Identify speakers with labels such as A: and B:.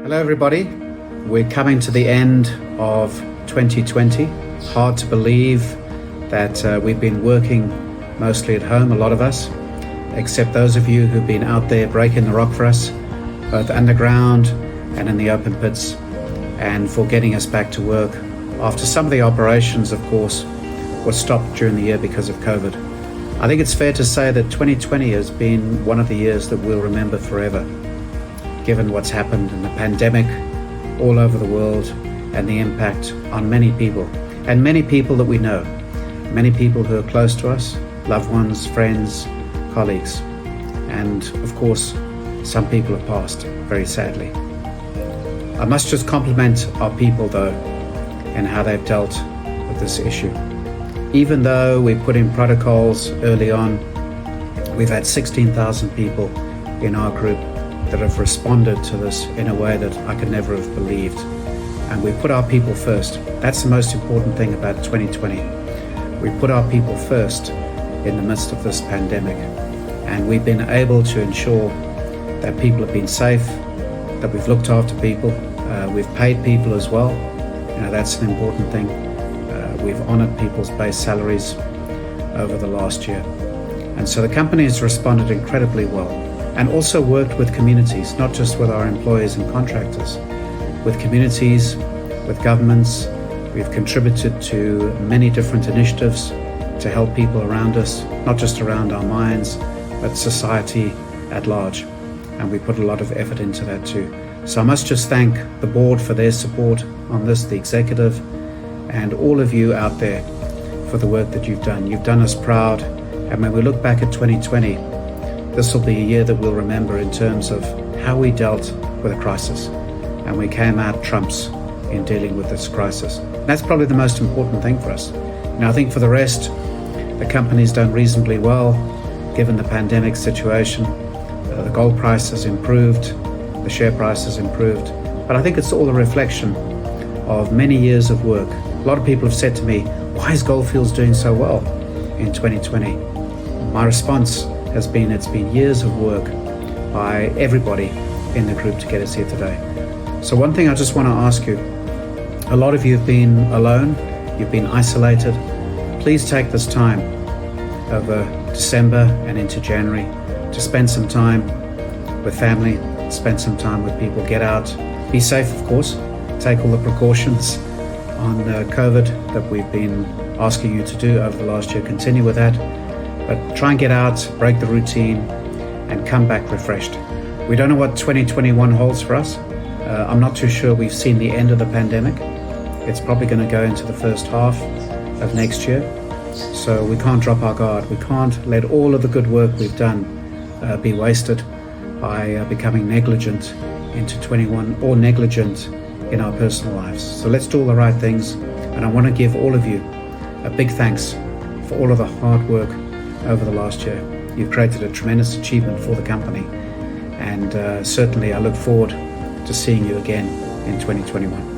A: Hello everybody, we're coming to the end of 2020. Hard to believe that we've been working mostly at home, a lot of us, except those of you who've been out there breaking the rock for us, both underground and in the open pits, and for getting us back to work after some of the operations, of course, were stopped during the year because of COVID. I think it's fair to say that 2020 has been one of the years that we'll remember forever, given what's happened in the pandemic all over the world and the impact on many people, and many people that we know, many people who are close to us, loved ones, friends, colleagues, and of course, some people have passed, very sadly. I must just compliment our people though, and how they've dealt with this issue. Even though we put in protocols early on, we've had 16,000 people in our group that have responded to this in a way that I could never have believed. And we put our people first. That's the most important thing about 2020. We put our people first in the midst of this pandemic. And we've been able to ensure that people have been safe, that we've looked after people, we've paid people as well. You know, that's an important thing. We've honored people's base salaries over the last year. And so the company has responded incredibly well, and also worked with communities, not just with our employees and contractors, with communities, with governments. We've contributed to many different initiatives to help people around us, not just around our mines, but society at large. And we put a lot of effort into that too. So I must just thank the board for their support on this, the executive, and all of you out there for the work that you've done. You've done us proud. And when we look back at 2020, this will be a year that we'll remember in terms of how we dealt with a crisis. And we came out trumps in dealing with this crisis. That's probably the most important thing for us. I think for the rest, the company's done reasonably well, given the pandemic situation. The gold price has improved, the share price has improved. But I think it's all a reflection of many years of work. A lot of people have said to me, why is Gold Fields doing so well in 2020? My response has been, it's been years of work by everybody in the group to get us here today. So one thing I just want to ask you, a lot of you have been alone, you've been isolated. Please take this time over December and into January to spend some time with family, spend some time with people, get out, be safe of course, take all the precautions on COVID that we've been asking you to do over the last year, continue with that. But try and get out, break the routine, and come back refreshed. We don't know what 2021 holds for us. I'm not too sure we've seen the end of the pandemic. It's probably going to go into the first half of next year. So we can't drop our guard. We can't let all of the good work we've done be wasted by becoming negligent into 21 or negligent in our personal lives. So let's do all the right things. And I want to give all of you a big thanks for all of the hard work over the last year. You've created a tremendous achievement for the company, and certainly I look forward to seeing you again in 2021.